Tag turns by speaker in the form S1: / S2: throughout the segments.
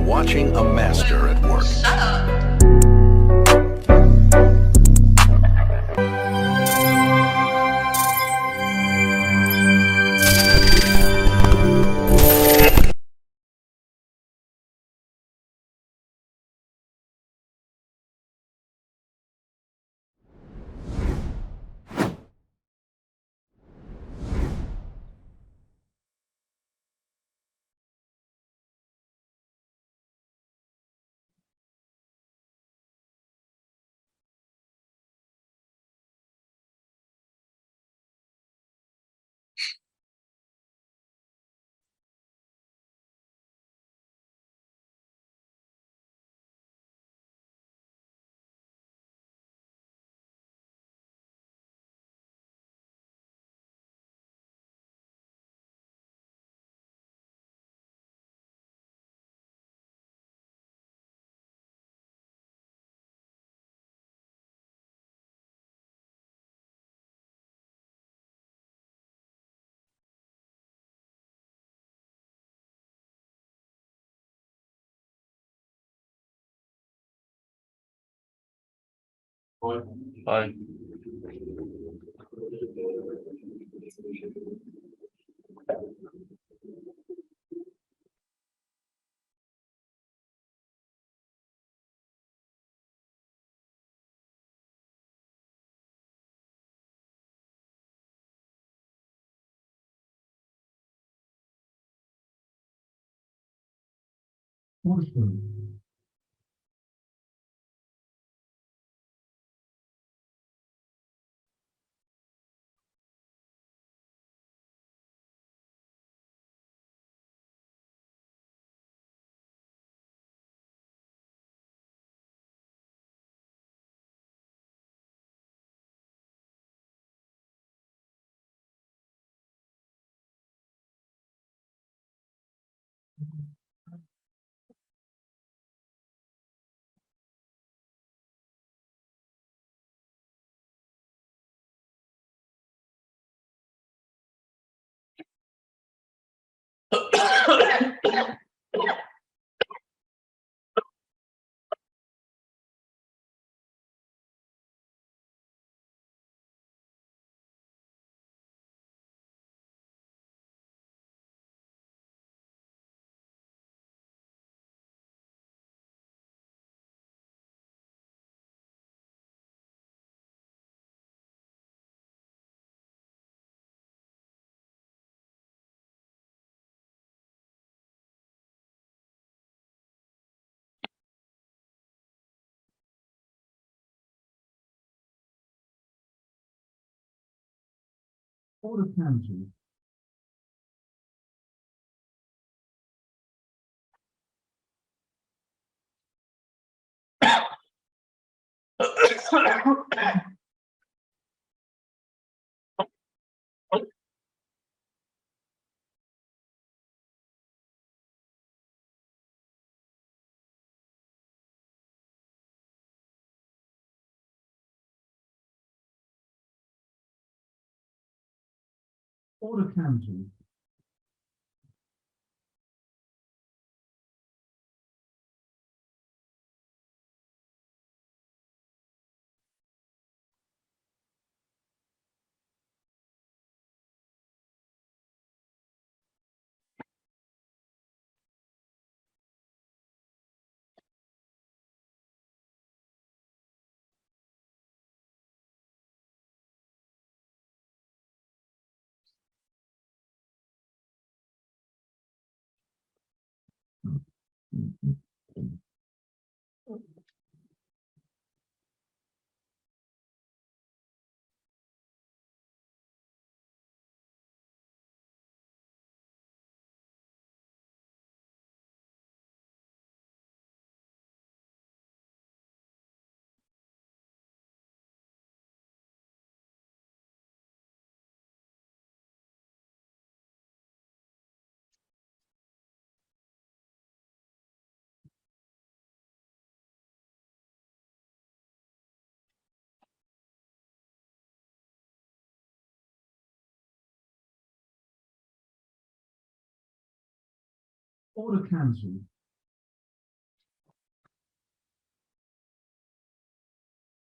S1: watching a master at work.
S2: Shut up.
S3: Hi.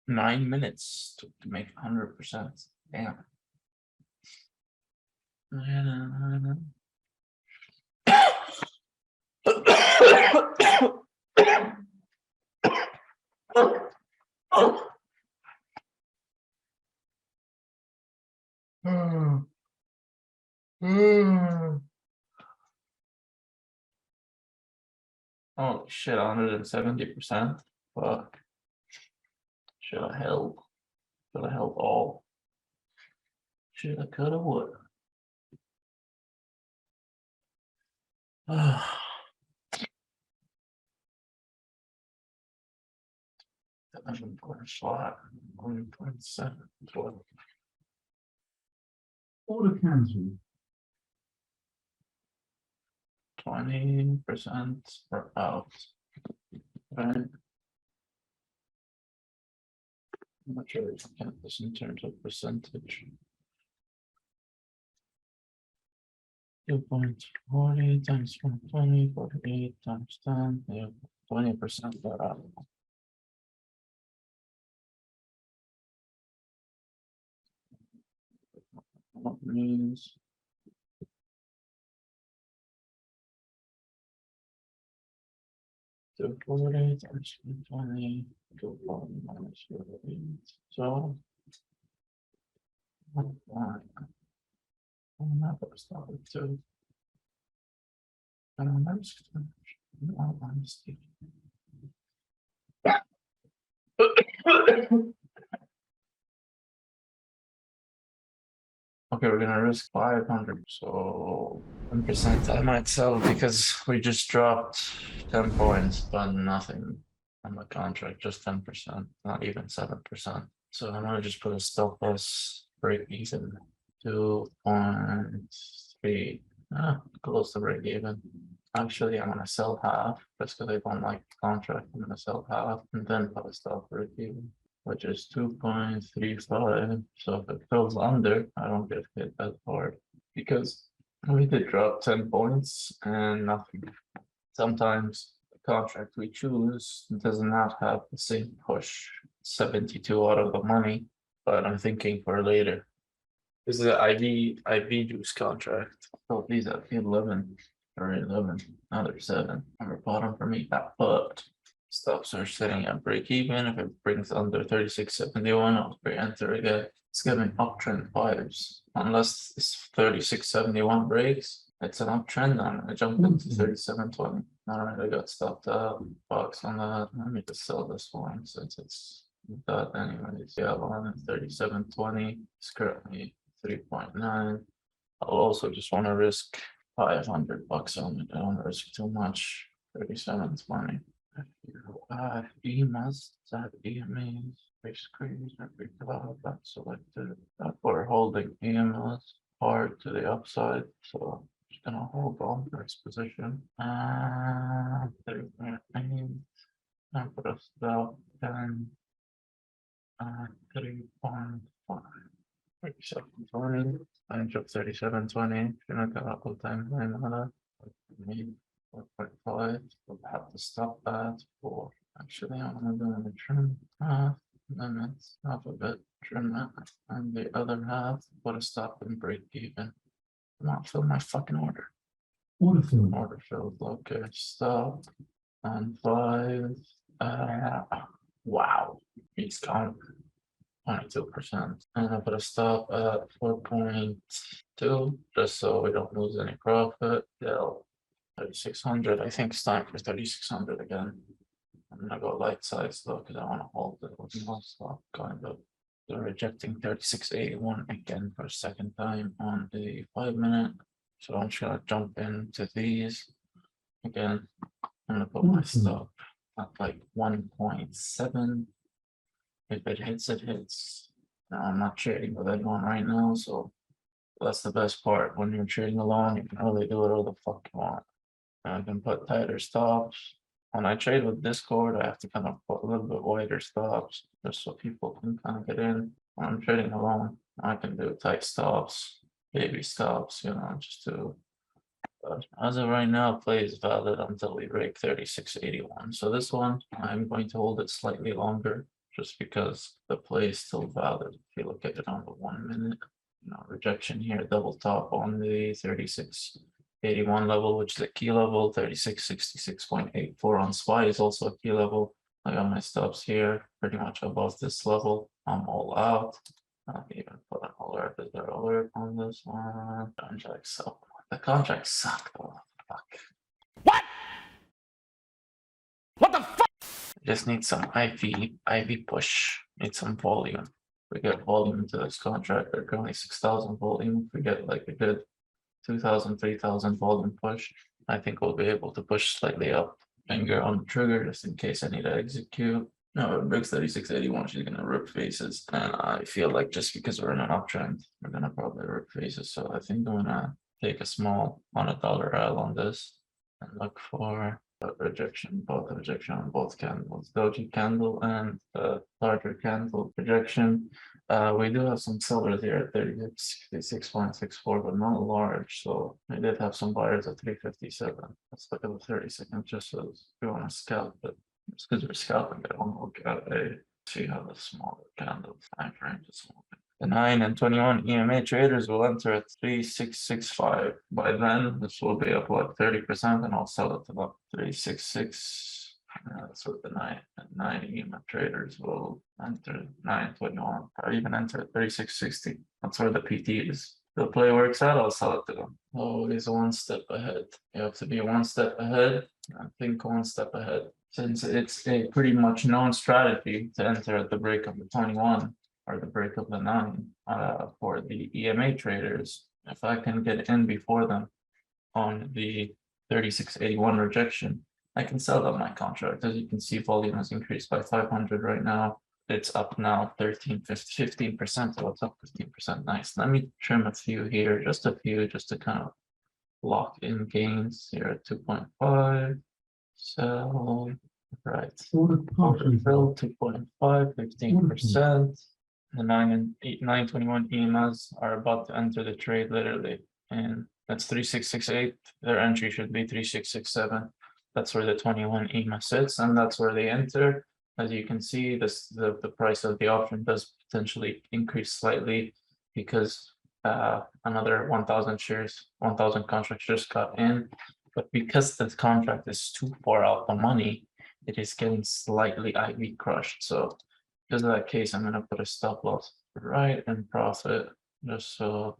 S2: 9 minutes to make 100%. Damn. Oh shit, 170%. Fuck. Should I help? Should I help all? Should I cut or what? 11 point slot, 1.7.
S3: Order cancelled.
S2: 20% are out. Right. I'm not sure if I count this in terms of percentage. 2.40 times 120, 48 times 10, yeah, 20% are out. What means 240 times 120, 240 minus 48. So, I'm not gonna start with 2. And I'm just okay, we're gonna risk 500, so 10% I might sell because we just dropped 10 points, but nothing on the contract, just 10%, not even 7%. So I'm gonna just put a stop loss break even 2.3, close to break even. Actually, I'm gonna sell half just because I don't like the contract. I'm gonna sell half and then put a stop break even, which is 2.35. So if it goes under, I don't get hit that hard because we did drop 10 points and nothing. Sometimes the contract we choose does not have the same push. 72 out of the money, but I'm thinking for later. This is an IV juice contract. Oh, these are 11 or 11, another 7. On the bottom for me, that but stops are sitting at break even. If it brings under 36.71, I'll re-enter again. It's giving uptrend 5s. Unless this 36.71 breaks, it's an uptrend. I'm gonna jump into 37.20. Alright, I got stopped out. Box on that. Let me just sell this one since it's that anyways. Yeah, on 37.20. It's currently 3.9. I'll also just want to risk $500 on it. I don't want to risk too much. 37.20. EMAs, that EMAs, basically, every cloud that's selected. We're holding EMAs hard to the upside, so I'm just gonna hold on for its position. And put us about 10, 3.5. 37.20, range of 37.20. If you're not gonna all time line on that, maybe 4.5. We'll have to stop that for actually I'm gonna do an trim half, limits half of it, trim that, and the other half, put a stop and break even. Come on, fill my fucking order.
S3: Order filled.
S2: Order filled, okay, stop. And 5. Wow, he's gone. 22%. And I put a stop at 4.2 just so we don't lose any profit. Till 3600. I think it's time for 3600 again. I'm gonna go light size though because I want to hold it with more stop kind of. They're rejecting 3681 again for a second time on the 5-minute. So I'm just gonna jump into these again. I'm gonna put my stop at like 1.7. If it hits, it hits. Now, I'm not trading with anyone right now, so that's the best part. When you're trading alone, you can really do whatever the fuck you want. I can put tighter stops. When I trade with Discord, I have to kind of put a little bit wider stops just so people can kind of get in. When I'm trading alone, I can do tight stops, baby stops, just to. But as of right now, play is valid until we break 3681. So this one, I'm going to hold it slightly longer, just because the play is still valid. If you look at it on the 1 minute, rejection here, double top on the 36.81 level, which is a key level, 36.66.84 on SPY is also a key level. I got my stops here, pretty much above this level. I'm all out. I'll even put an alert. Is there alert on this one? Contract suck. The contract sucked. Oh, fuck. Just need some IV push. Need some volume. We get volume into this contract. They're currently 6,000 volume. If we get like a good 2,000, 3,000 volume push, I think we'll be able to push slightly up. Finger on the trigger just in case I need to execute. No, it breaks 36.81. She's gonna rip faces, and I feel like just because we're in an uptrend, we're gonna probably rip faces. So I think I'm gonna take a small $100 L on this and look for rejection, both rejection on both candles, doji candle and larger candle rejection. We do have some sellers here at 36.64, but not large. So we did have some buyers at 357. Let's look at the 30 second just so we want to scalp it. Just because we're scalping it, I want to look at see how the smaller candles time frame is moving. The 9 and 21 EMA traders will enter at 3665. By then, this will be up like 30%, and I'll sell it to about 366. That's what the 9 and 9 EMA traders will enter 921, or even enter at 3660. That's where the PT is. The play works out, I'll sell it to them. Always one step ahead. You have to be one step ahead. I think one step ahead. Since it's a pretty much known strategy to enter at the break of the 21 or the break of the 9 for the EMA traders, if I can get in before them on the 3681 rejection, I can sell them my contract. As you can see, volume has increased by 500 right now. It's up now 15%. So it's up 15%. Nice. Let me trim a few here, just a few, just to kind of lock in gains here at 2.5. So, right.
S3: Order partially
S2: Fill 2.5, 15%. The 9 and 921 EMAs are about to enter the trade literally. And that's 3668. Their entry should be 3667. That's where the 21 EMA sits, and that's where they enter. As you can see, the price of the option does potentially increase slightly because another 1,000 shares, 1,000 contracts just got in. But because the contract is too far out the money, it is getting slightly IV crushed. So because of that case, I'm gonna put a stop loss right in profit, just so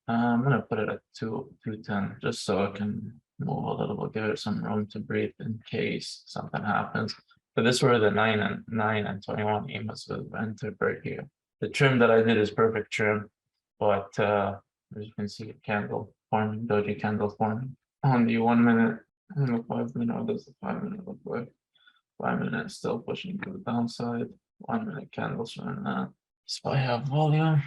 S2: I'm gonna put it at 210, just so I can move a little bit, give it some room to breathe in case something happens. But this is where the 9 and 21 EMAs will enter right here. The trim that I did is perfect trim, but as you can see, candle forming, doji candle forming on the 1 minute and the 5 minute. Does the 5 minute look like 5 minutes still pushing to the downside? 1 minute candles showing that. SPY have volume.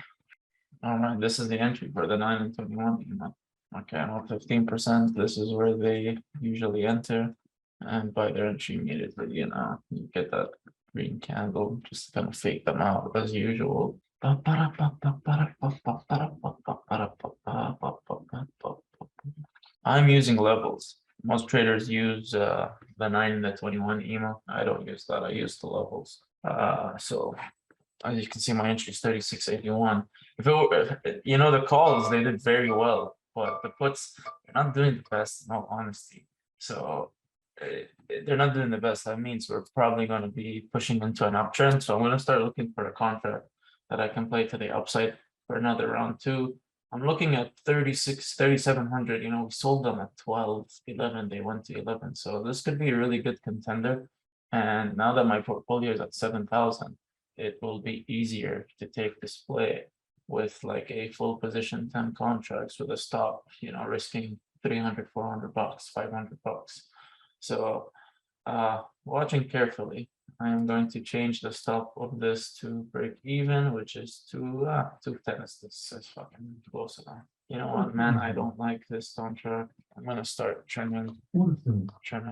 S2: All right, this is the entry for the 9 and 21 EMA. Okay, I'm at 15%. This is where they usually enter. And by their entry immediately, you get that green candle, just kind of fake them out as usual. I'm using levels. Most traders use the 9 and the 21 EMA. I don't use that. I use the levels. So as you can see, my entry is 3681. If it were, the calls, they did very well, but the puts, they're not doing the best, in all honesty. So they're not doing the best. That means we're probably going to be pushing into an uptrend. So I'm going to start looking for a contract that I can play to the upside for another round 2. I'm looking at 3,700. We sold them at 12, 11. They went to 11. So this could be a really good contender. And now that my portfolio is at 7,000, it will be easier to take this play with like a full position 10 contracts with a stop, risking 300, 400 bucks, 500 bucks. So watching carefully, I'm going to change the stop of this to break even, which is 210. This is fucking close enough. You know what, man, I don't like this contract. I'm gonna start trimming
S3: Order filled.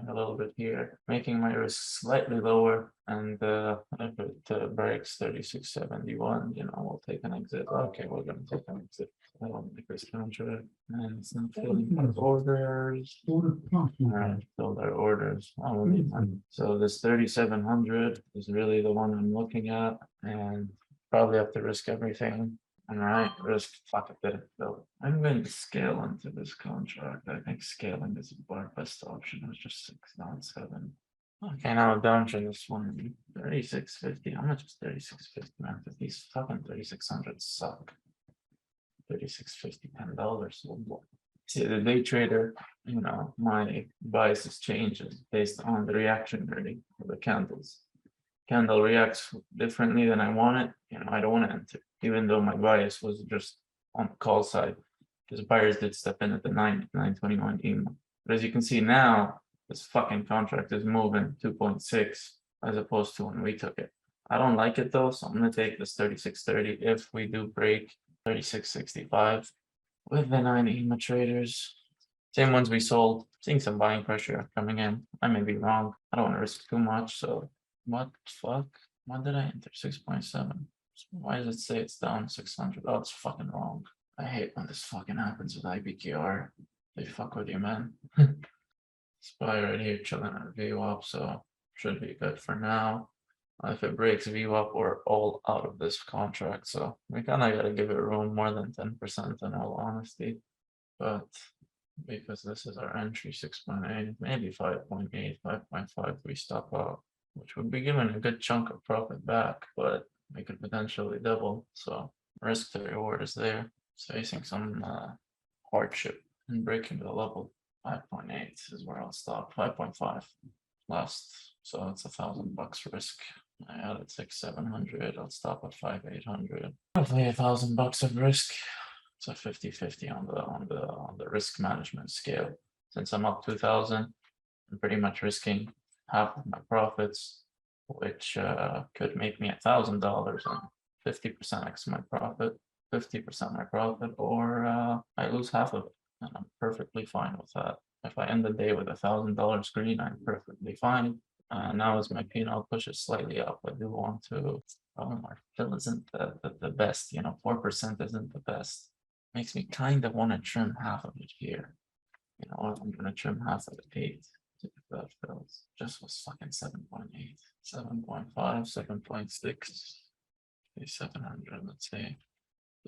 S2: a little bit here, making my risk slightly lower, and if it breaks 36.71, you know, we'll take an exit. Okay, we're gonna take an exit. I don't like this contract, and it's not filling my orders.
S3: Order partial.
S2: Alright, fill their orders. Oh, wait, man. So this 3,700 is really the one I'm looking at, and probably have to risk everything. Alright, risk, fuck it, didn't fill. I'm going to scale into this contract. I think scaling is our best option. It was just 6.7. Okay, now downtrend this one, 36.50. How much is 36.50, man? 'Cause these fucking 3,600 suck. 36.50, $10. See, the day trader, you know, my biases changes based on the reaction rate of the candles. Candle reacts differently than I want it, you know, I don't want to enter, even though my bias was just on the call side. Because buyers did step in at the 921 EMA. But as you can see now, this fucking contract is moving 2.6 as opposed to when we took it. I don't like it though, so I'm gonna take this 36.30 if we do break 36.65 with the 9 EMA traders. Same ones we sold, seeing some buying pressure coming in. I may be wrong. I don't want to risk too much, so what the fuck? When did I enter 6.7? Why does it say it's down 600? Oh, it's fucking wrong. I hate when this fucking happens with IBKR. They fuck with you, man. SPY right here chilling at VWAP, so should be good for now. If it breaks VWAP, we're all out of this contract, so we kind of got to give it room more than 10% in all honesty. But because this is our entry 6.8, maybe 5.8, 5.5, we stop out, which would be giving a good chunk of profit back, but we could potentially double. So risk to reward is there. It's facing some hardship and breaking the level. 5.8 is where I'll stop. 5.5 last, so it's $1,000 risk. I added 6,700. I'll stop at 5,800. Roughly $1,000 of risk. It's a 50-50 on the risk management scale. Since I'm up 2,000, I'm pretty much risking half of my profits, which could make me $1,000 and 50% X my profit, 50% my profit, or I lose half of it. And I'm perfectly fine with that. If I end the day with $1,000 green, I'm perfectly fine. Now as my P&L pushes slightly up, I do want to, my fill isn't the best, you know, 4% isn't the best. Makes me kind of want to trim half of it here. You know, I'm going to trim half of the 8 if that fills. Just was fucking 7.8, 7.5, 7.6, 700, let's say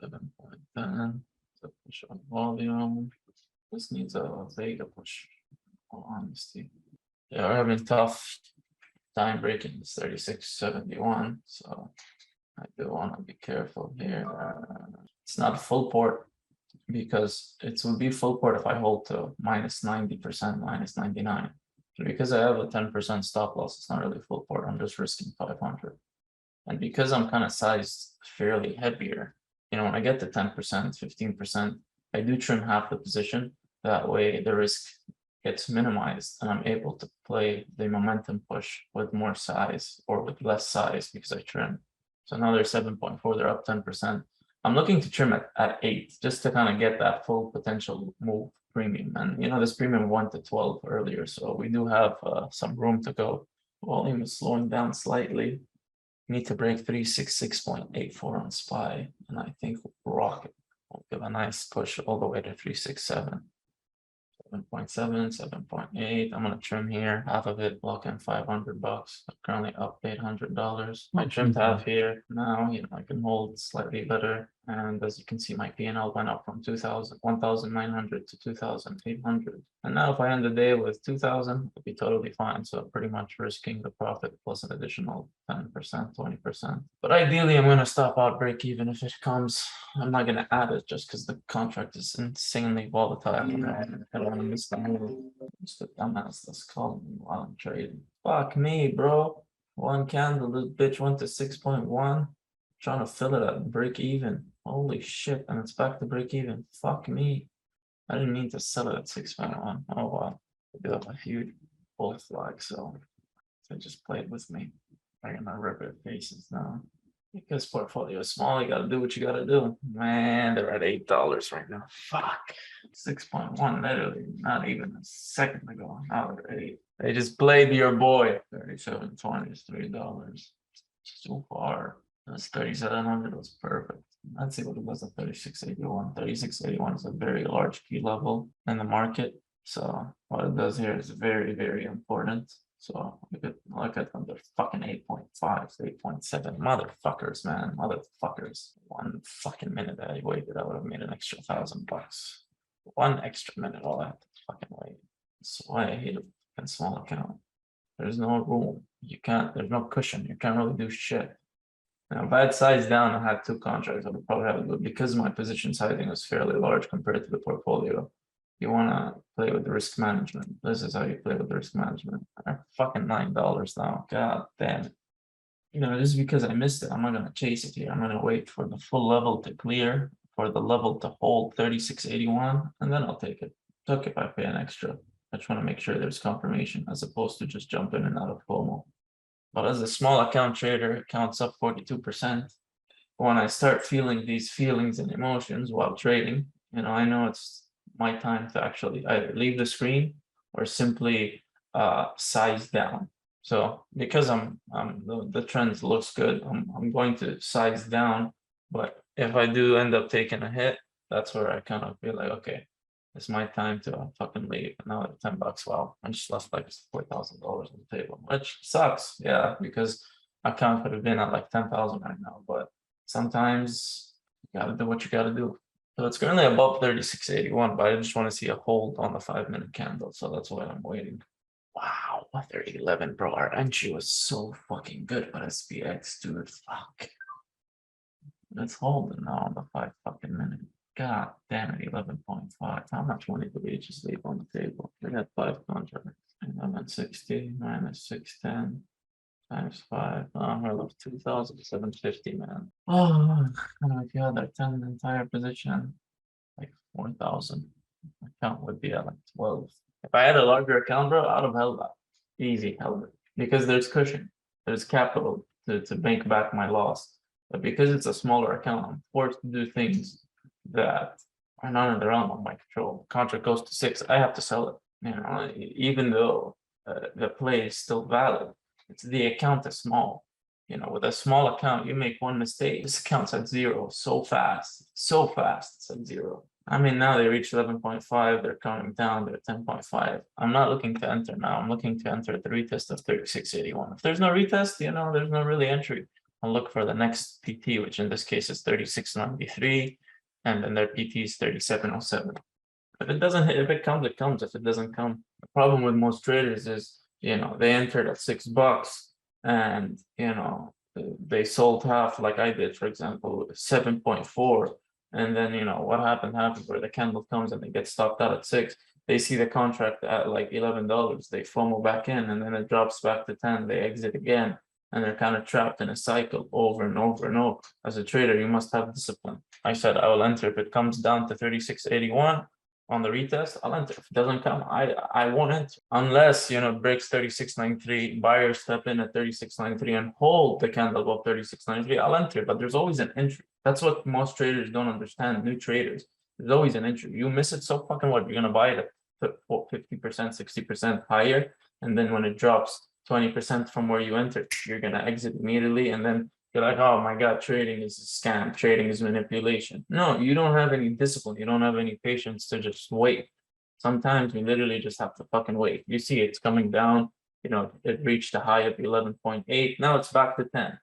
S2: 7.10. So push on volume. This needs a Vega push, all honesty. They are having tough time breaking this 36.71, so I do want to be careful here. It's not full port because it will be full port if I hold to minus 90%, minus 99. But because I have a 10% stop loss, it's not really full port. I'm just risking 500. And because I'm kind of sized fairly heavier, you know, when I get to 10%, 15%, I do trim half the position. That way the risk gets minimized and I'm able to play the momentum push with more size or with less size because I trim. So now they're 7.4, they're up 10%. I'm looking to trim at 8 just to kind of get that full potential move premium. And you know, this premium went to 12 earlier, so we do have some room to go. Volume is slowing down slightly. Need to break 366.84 on SPY, and I think Rocket will give a nice push all the way to 367. 7.7, 7.8. I'm gonna trim here, half of it, lock in $500. I'm currently up $800. I trimmed half here. Now, you know, I can hold slightly better. And as you can see, my P&L went up from 1,900 to 2,800. And now if I end the day with 2,000, it'll be totally fine. So pretty much risking the profit plus an additional 10%, 20%. But ideally, I'm gonna stop out break even if it comes. I'm not gonna add it just because the contract is insanely volatile. I don't want to miss the move. Just the dumbass that's calling me while I'm trading. Fuck me, bro. One candle, this bitch went to 6.1. Trying to fill it at break even. Holy shit, and it's back to break even. Fuck me. I didn't mean to sell it at 6.1. Oh wow. I do have a huge bull flag, so they just played with me. I'm gonna rip it faces now. Because portfolio is small, you gotta do what you gotta do. Man, they're at $8 right now. Fuck. 6.1, literally, not even a second ago. Now they're 8. They just played your boy. 37.20 is $3. So far. That's 3,700 was perfect. Let's see what it was at 36.81. 36.81 is a very large key level in the market. So what it does here is very, very important. So look at them, they're fucking 8.5, 8.7. Motherfuckers, man. Motherfuckers. 1 fucking minute that I waited, I would have made an extra $1,000. 1 extra minute, all I have to fucking wait. That's why I hate a fucking small account. There's no room. You can't, there's no cushion. You can't really do shit. Now, bad size down, I had 2 contracts. I would probably have it, but because my position sizing was fairly large compared to the portfolio, you want to play with risk management. This is how you play with risk management. Fucking $9 now. God damn it. You know, just because I missed it, I'm not gonna chase it here. I'm gonna wait for the full level to clear, for the level to hold 36.81, and then I'll take it. Took if I pay an extra. I just want to make sure there's confirmation as opposed to just jump in and out of FOMO. But as a small account trader, it counts up 42%. When I start feeling these feelings and emotions while trading, you know, I know it's my time to actually either leave the screen or simply size down. So because the trend looks good, I'm going to size down. But if I do end up taking a hit, that's where I kind of feel like, okay, it's my time to fucking leave. Now at $10, wow, I just lost like $4,000 on the table, which sucks. Yeah, because account could have been at like 10,000 right now, but sometimes you gotta do what you gotta do. So it's currently above 36.81, but I just want to see a hold on the 5-minute candle, so that's why I'm waiting. Wow, 3011, bro. Our entry was so fucking good, but SPX, dude, fuck. Let's hold it now on the 5 fucking minute. God damn it, 11.5. How much money do we just leave on the table? We got 5 contracts. 1160 minus 610 times 5. We're left 2,750, man. Oh my god, I turned the entire position like 4,000. Account would be at like 12. If I had a larger account, bro, I'd have held that. Easy, held it. Because there's cushion, there's capital to bank back my loss. But because it's a smaller account, I'm forced to do things that are not in the realm of my control. Contract goes to 6, I have to sell it. You know, even though the play is still valid, it's the account is small. You know, with a small account, you make 1 mistake, this account's at 0 so fast, it's at 0. I mean, now they reach 11.5, they're coming down, they're 10.5. I'm not looking to enter now, I'm looking to enter at the retest of 36.81. If there's no retest, you know, there's no really entry. I'll look for the next PT, which in this case is 36.93, and then their PT is 37.07. If it doesn't hit, if it comes, it comes. If it doesn't come, the problem with most traders is, you know, they entered at $6 and, you know, they sold half like I did, for example, 7.4. And then, you know, what happened where the candle comes and they get stopped out at 6. They see the contract at like $11. They FOMO back in and then it drops back to 10. They exit again. And they're kind of trapped in a cycle over and over and over. As a trader, you must have discipline. I said I will enter if it comes down to 36.81 on the retest. I'll enter. If it doesn't come, I won't enter unless, you know, it breaks 36.93. Buyers step in at 36.93 and hold the candle above 36.93. I'll enter, but there's always an entry. That's what most traders don't understand. New traders, there's always an entry. You miss it, so fucking what? You're gonna buy it at 50%, 60% higher, and then when it drops 20% from where you entered, you're gonna exit immediately, and then you're like, oh my god, trading is a scam, trading is manipulation. No, you don't have any discipline, you don't have any patience to just wait. Sometimes we literally just have to fucking wait. You see it's coming down, you know, it reached a high of 11.8, now it's back to 10.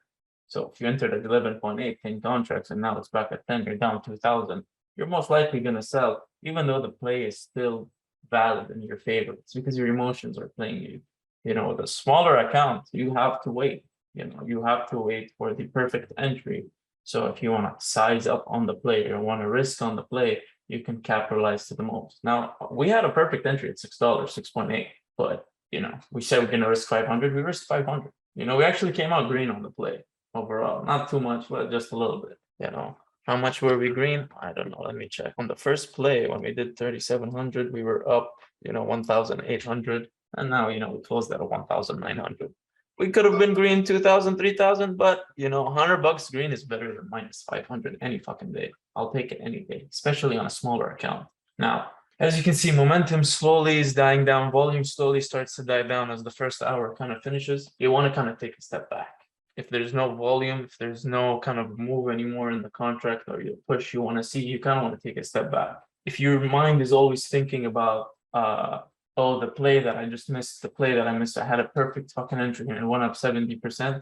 S2: So if you entered at 11.8, 10 contracts, and now it's back at 10, you're down 2,000, you're most likely gonna sell, even though the play is still valid in your favor. It's because your emotions are playing you. You know, with a smaller account, you have to wait. You know, you have to wait for the perfect entry. So if you want to size up on the play or want to risk on the play, you can capitalize to the most. Now, we had a perfect entry at $6, 6.8, but, you know, we said we're going to risk 500, we risked 500. You know, we actually came out green on the play overall. Not too much, but just a little bit, you know. How much were we green? I don't know. Let me check. On the first play, when we did 3,700, we were up, you know, 1,800. And now, you know, we closed at a 1,900. We could have been green 2,000, 3,000, but $100 green is better than minus 500 any fucking day. I'll take it any day, especially on a smaller account. Now, as you can see, momentum slowly is dying down. Volume slowly starts to die down as the first hour kind of finishes. You want to kind of take a step back. If there's no volume, if there's no kind of move anymore in the contract or you push you want to see, you kind of want to take a step back. If your mind is always thinking about, oh, the play that I just missed, the play that I missed, I had a perfect fucking entry and it went up 70%,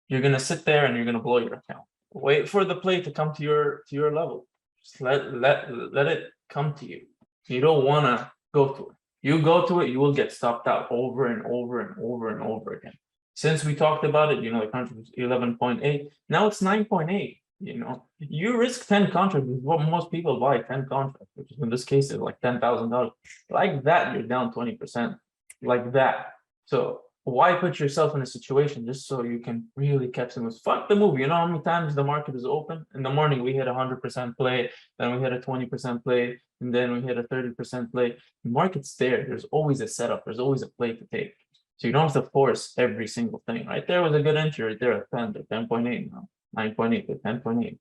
S2: you're going to sit there and you're going to blow your account. Wait for the play to come to your level. Just let it come to you. You don't want to go to it. You go to it, you will get stopped out over and over and over and over again. Since we talked about it, the contract was 11.8. Now it's 9.8. You risk 10 contracts is what most people buy 10 contracts, which in this case is like $10,000. Like that, you're down 20%. Like that. So why put yourself in a situation just so you can really catch them? Fuck the move. You know how many times the market is open? In the morning we hit 100% play, then we hit a 20% play, and then we hit a 30% play. The market's there. There's always a setup. There's always a play to take. So you don't have to force every single thing. Right there was a good entry right there at 10 to 10.8 now. 9.8 to 10.8,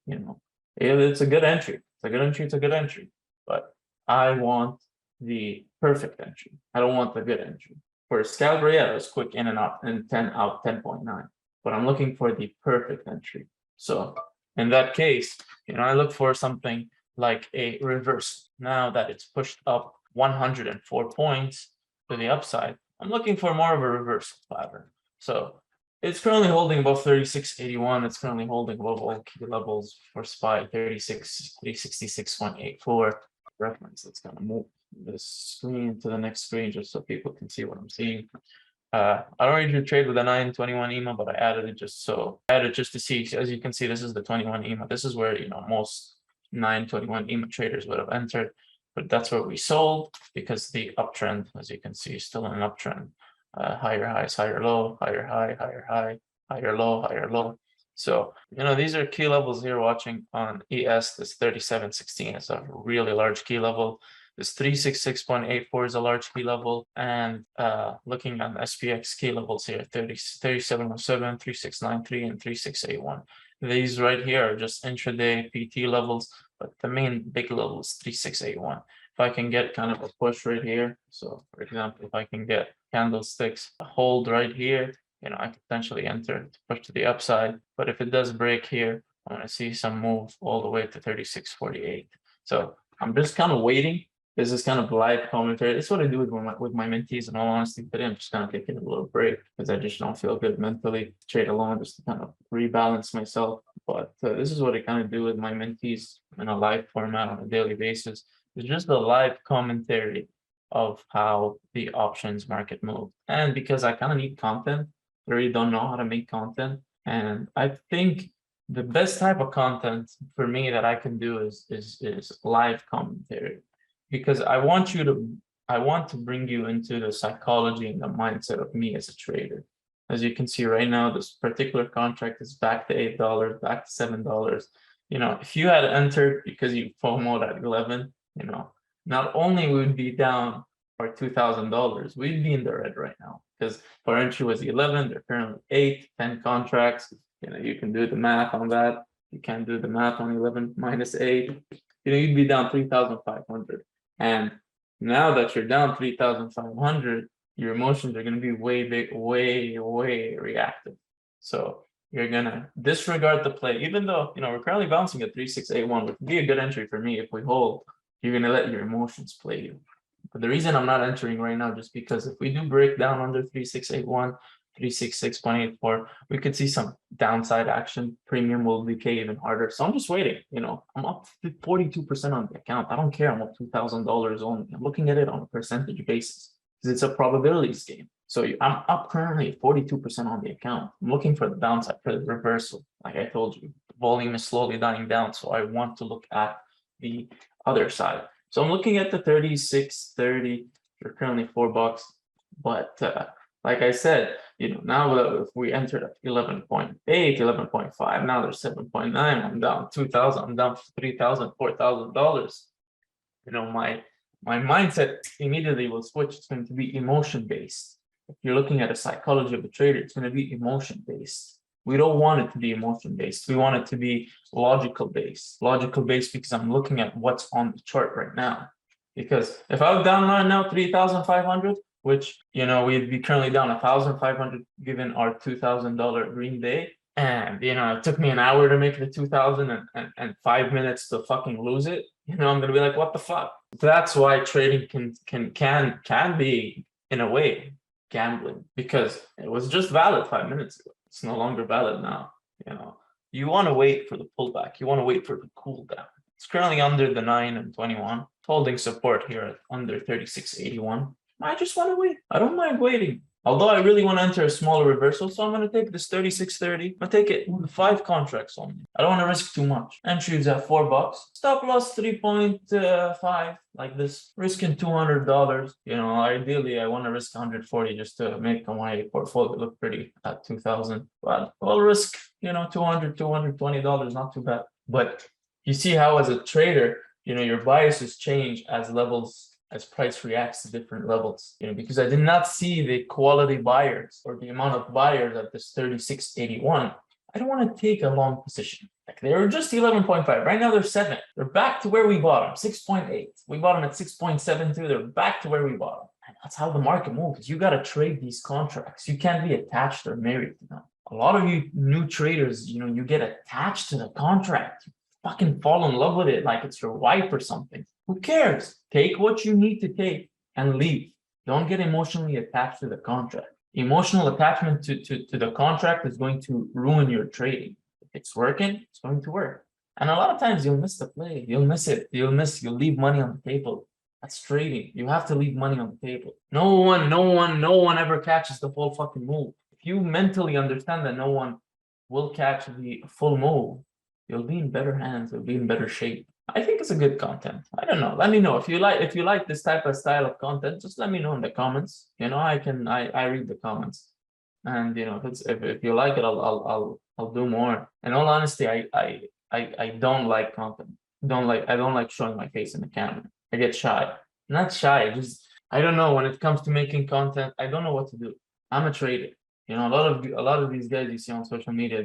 S2: it's a good entry. It's a good entry. It's a good entry. But I want the perfect entry. I don't want the good entry. For Scalper, yeah, it was quick in and out and 10 out 10.9. But I'm looking for the perfect entry. So in that case, I look for something like a reverse. Now that it's pushed up 104 points to the upside, I'm looking for more of a reverse pattern. So it's currently holding above 36.81. It's currently holding above all key levels for SPY 366.84 reference. It's going to move this screen to the next screen just so people can see what I'm seeing. I don't usually trade with a 921 EMA, but I added it just to see. As you can see, this is the 21 EMA. This is where most 921 EMA traders would have entered, but that's where we sold because the uptrend, as you can see, is still an uptrend. Higher highs, higher low, higher high, higher high, higher low, higher low. So, these are key levels here watching on ES. This 37.16 is a really large key level. This 366.84 is a large key level. And looking on SPX key levels here, 3707, 3693, and 3681. These right here are just intraday PT levels, but the main big level is 3681. If I can get kind of a push right here, so for example, if I can get candlesticks a hold right here, I could potentially enter to push to the upside. But if it does break here, I'm going to see some move all the way to 36.48. So I'm just kind of waiting. This is kind of live commentary. It's what I do with my mentees, in all honesty. Today I'm just kind of taking a little break because I just don't feel good mentally. Trade alone just to kind of rebalance myself. But this is what I kind of do with my mentees in a live format on a daily basis. It's just the live commentary of how the options market moved. And because I kind of need content, I really don't know how to make content. And I think the best type of content for me that I can do is live commentary. Because I want to bring you into the psychology and the mindset of me as a trader. As you can see right now, this particular contract is back to $8, back to $7. If you had entered because you FOMO'd at 11, not only would we be down for $2,000, we'd be in the red right now because our entry was 11, they're currently 8, 10 contracts. You can do the math on that. You can't do the math on 11 minus 8. You'd be down 3,500. And now that you're down 3,500, your emotions are going to be way reactive. So you're going to disregard the play, even though, we're currently bouncing at 3681, which would be a good entry for me if we hold. You're going to let your emotions play you. But the reason I'm not entering right now, just because if we do break down under 3681, 366.84, we could see some downside action. Premium will decay even harder. So I'm just waiting. I'm up 42% on the account. I don't care. I'm up $2,000 only. I'm looking at it on a percentage basis because it's a probabilities game. So I'm up currently 42% on the account. I'm looking for the downside, for the reversal. Like I told you, the volume is slowly dying down. So I want to look at the other side. So I'm looking at the 36.30. They're currently $4, but like I said, now if we entered at 11.8, 11.5, now there's 7.9. I'm down 2,000. I'm down $3,000, $4,000. My mindset immediately will switch. It's going to be emotion based. if you're looking at a psychology of a trader, it's going to be emotion based. We don't want it to be emotion based. We want it to be logical based. Logical based because I'm looking at what's on the chart right now. Because if I was down right now 3,500, which we'd be currently down 1,500 given our $2,000 green day, and it took me an hour to make the 2,000 and 5 minutes to fucking lose it. I'm gonna be like, what the fuck? That's why trading can be in a way gambling, because it was just valid 5 minutes ago. It's no longer valid now. You want to wait for the pullback. You want to wait for the cool down. It's currently under the 9 and 21, holding support here at under 36.81. I just want to wait. I don't mind waiting. Although I really want to enter a smaller reversal, so I'm going to take this 36.30. I'm going to take it 5 contracts only. I don't want to risk too much. Entry is at $4. Stop loss 3.5, like this. Risking $200. Ideally I want to risk 140 just to make my portfolio look pretty at 2,000. But I'll risk, $220, not too bad. But you see how as a trader, your biases change as price reacts to different levels, because I did not see the quality buyers or the amount of buyers at this 36.81. I don't want to take a long position. Like they were just 11.5. Right now they're 7. They're back to where we bought them, 6.8. We bought them at 6.72. They're back to where we bought them. And that's how the market moves. You got to trade these contracts. You can't be attached or married to them. A lot of you new traders, you get attached to the contract. You fucking fall in love with it like it's your wife or something. Who cares? Take what you need to take and leave. Don't get emotionally attached to the contract. Emotional attachment to the contract is going to ruin your trading. If it's working, it's going to work. And a lot of times you'll miss the play. You'll miss it. You'll leave money on the table. That's trading. You have to leave money on the table. No one ever catches the full fucking move. If you mentally understand that no one will catch the full move, you'll be in better hands. You'll be in better shape. I think it's a good content. I don't know. Let me know if you like this type of style of content. Just let me know in the comments. I read the comments, and if you like it, I'll do more. In all honesty, I don't like content. I don't like showing my face in the camera. I get shy. Not shy. I don't know when it comes to making content. I don't know what to do. I'm a trader. A lot of these guys you see on social media,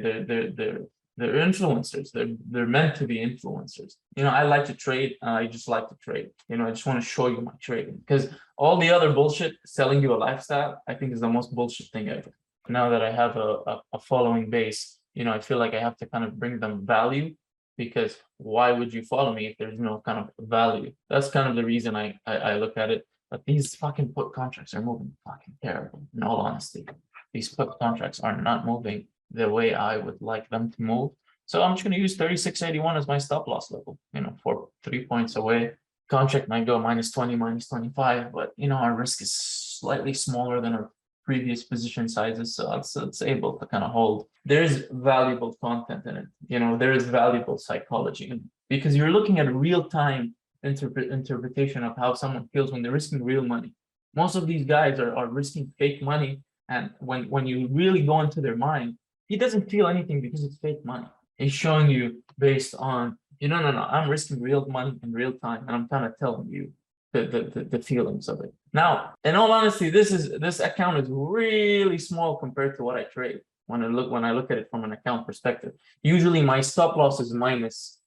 S2: they're influencers. They're meant to be influencers. I like to trade. I just like to trade. I just want to show you my trading, because all the other bullshit selling you a lifestyle, I think is the most bullshit thing ever. Now that I have a following base, I feel like I have to kind of bring them value, because why would you follow me if there's no kind of value? That's kind of the reason I look at it. But these fucking put contracts are moving fucking terrible. In all honesty, these put contracts are not moving the way I would like them to move. So I'm just going to use 36.81 as my stop loss level, for 3 points away. Contract might go -20, -25, but our risk is slightly smaller than our previous position sizes, so it's able to kind of hold. There's valuable content in it. There is valuable psychology in it, because you're looking at real-time interpretation of how someone feels when they're risking real money. Most of these guys are risking fake money, and when you really go into their mind, he doesn't feel anything because it's fake money. He's showing you based on, no, I'm risking real money in real time, and I'm kind of telling you the feelings of it. Now, in all honesty, this account is really small compared to what I trade. When I look at it from an account perspective, usually my stop loss is minus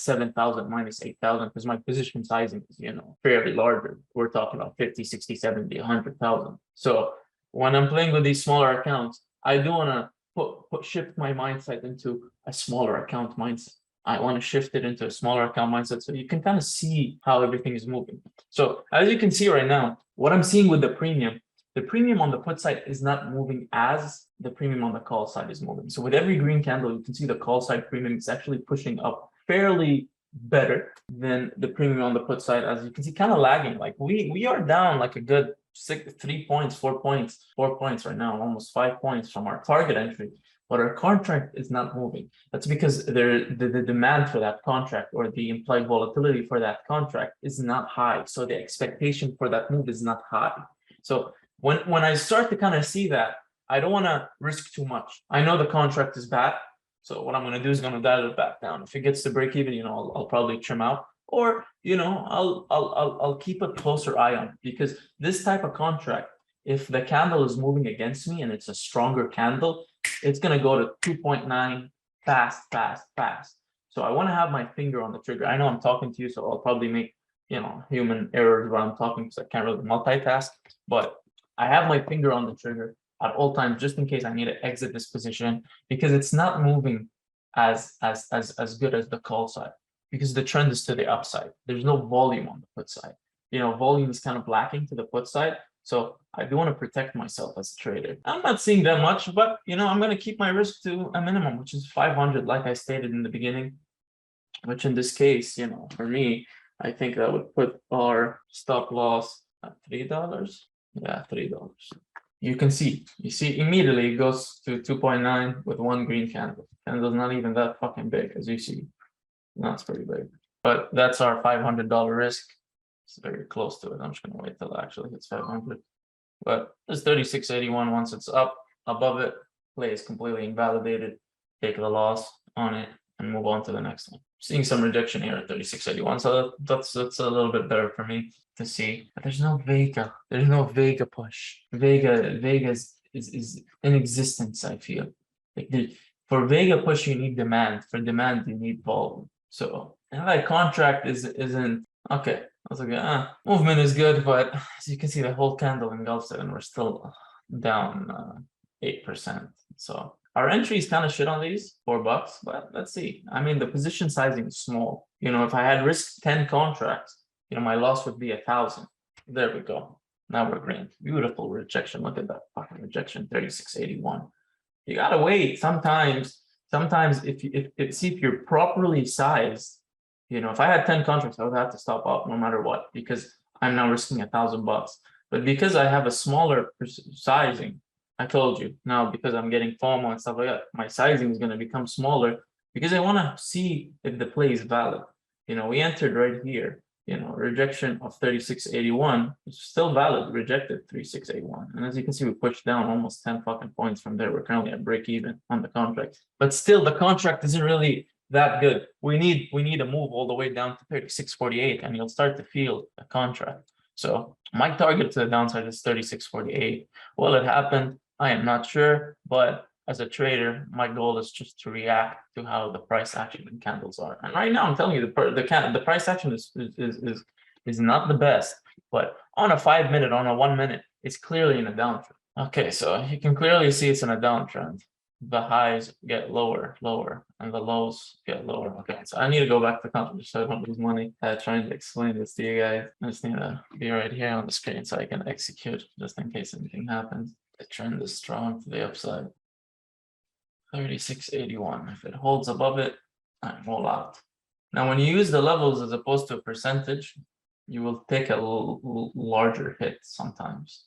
S2: 7,000, minus 8,000, because my position sizing is, fairly larger. We're talking about 50, 60, 70, 100,000. So when I'm playing with these smaller accounts, I do want to shift my mindset into a smaller account mindset. I want to shift it into a smaller account mindset, so you can kind of see how everything is moving. So as you can see right now, what I'm seeing with the premium on the put side is not moving as the premium on the call side is moving. So with every green candle, you can see the call side premium is actually pushing up fairly better than the premium on the put side. As you can see, kind of lagging. Like we are down like a good 4 points right now, almost 5 points from our target entry, but our contract is not moving. That's because the demand for that contract, or the implied volatility for that contract, is not high. So the expectation for that move is not high. So when I start to kind of see that, I don't want to risk too much. I know the contract is bad, so what I'm going to do is going to dial it back down. If it gets to break even, I'll probably trim out. Or I'll keep a closer eye on it, because this type of contract if the candle is moving against me and it's a stronger candle, it's gonna go to 2.9 fast. So I want to have my finger on the trigger. I know I'm talking to you, so I'll probably make, human errors while I'm talking because I can't really multitask, but I have my finger on the trigger at all times, just in case I need to exit this position, because it's not moving as good as the call side, because the trend is to the upside. There's no volume on the put side. Volume is kind of lacking to the put side. So I do want to protect myself as a trader. I'm not seeing that much, but I'm going to keep my risk to a minimum, which is 500, like I stated in the beginning, which in this case, for me, I think that would put our stop loss at $3. Yeah, $3. You see immediately it goes to 2.9 with one green candle. Candle's not even that fucking big, as you see. That's pretty big. But that's our $500 risk. It's very close to it. I'm just gonna wait till it actually hits 500. But it's 36.81. Once it's up above it, play is completely invalidated. Take the loss on it and move on to the next one. Seeing some rejection here at 36.81, so that's a little bit better for me to see. But there's no Vega. There's no Vega push. Vega is in existence. I feel like for Vega push you need demand. For demand you need volume. So and that contract isn't okay. I was like, movement is good, but as you can see, the whole candle engulfs it, and we're still down 8%. So our entry is kind of shit on these $4, but let's see. I mean, the position sizing is small. If I had risked 10 contracts, my loss would be 1,000. There we go. Now we're green. Beautiful rejection. Look at that fucking rejection, 36.81. You gotta wait. Sometimes if you're properly sized, if I had 10 contracts, I would have to stop out no matter what, because I'm now risking $1,000. But because I have a smaller sizing, I told you now, because I'm getting FOMO and stuff like that, my sizing is going to become smaller because I want to see if the play is valid. We entered right here, rejection of 36.81, it's still valid, rejected 36.81. And as you can see, we pushed down almost 10 fucking points from there. We're currently at break even on the contract, but still the contract isn't really that good. We need a move all the way down to 36.48 and you'll start to feel the contract. So my target to the downside is 36.48. Will it happen? I am not sure, but as a trader, my goal is just to react to how the price action and candles are. And right now, I'm telling you, the price action is not the best, but on a 5 minute, on a 1 minute, it's clearly in a downtrend. Okay, so you can clearly see it's in a downtrend. The highs get lower, and the lows get lower. Okay, so I need to go back to contract so I don't lose money. Trying to explain this to you guys. I just need to be right here on the screen so I can execute just in case anything happens. The trend is strong to the upside. 36.81. If it holds above it, I roll out. Now, when you use the levels as opposed to a percentage, you will take a larger hit sometimes,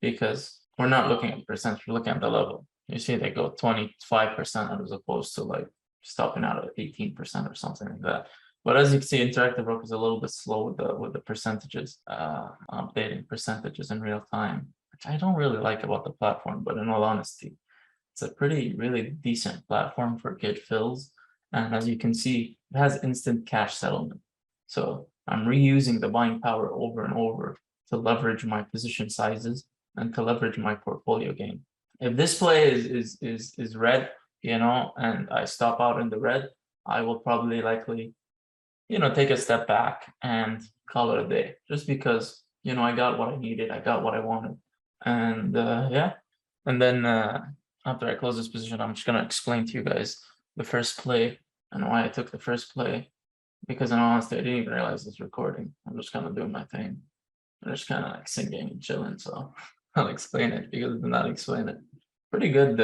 S2: because we're not looking at percentage, we're looking at the level. You see they go 25% as opposed to like stopping out at 18% or something like that. But as you can see, Interactive Broker is a little bit slow with the percentages, updating percentages in real time, which I don't really like about the platform. But in all honesty, it's a really decent platform for good fills. And as you can see, it has instant cash settlement. So I'm reusing the buying power over and over to leverage my position sizes and to leverage my portfolio gain. If this play is red, and I stop out in the red, I will probably likely, take a step back and call it a day, just because, I got what I needed, I got what I wanted. And yeah, and then after I close this position, I'm just going to explain to you guys the first play and why I took the first play, because in all honesty, I didn't even realize it's recording. I'm just kind of doing my thing. I'm just kind of like singing and chilling, so I'll explain it because I did not explain it. Pretty good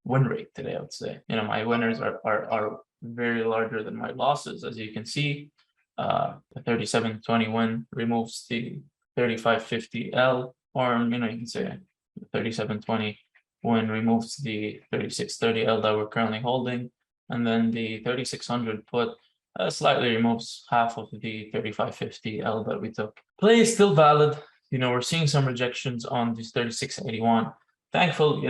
S2: win rate today, I would say. My winners are very larger than my losses. As you can see, the 37.20 win removes the 35.50 L, or you can say the 37.20 win removes the 36.30 L that we're currently holding, and then the 3600 put slightly removes half of the 35.50 L that we took. Play is still valid. We're seeing some rejections on this 36.81. Thankful,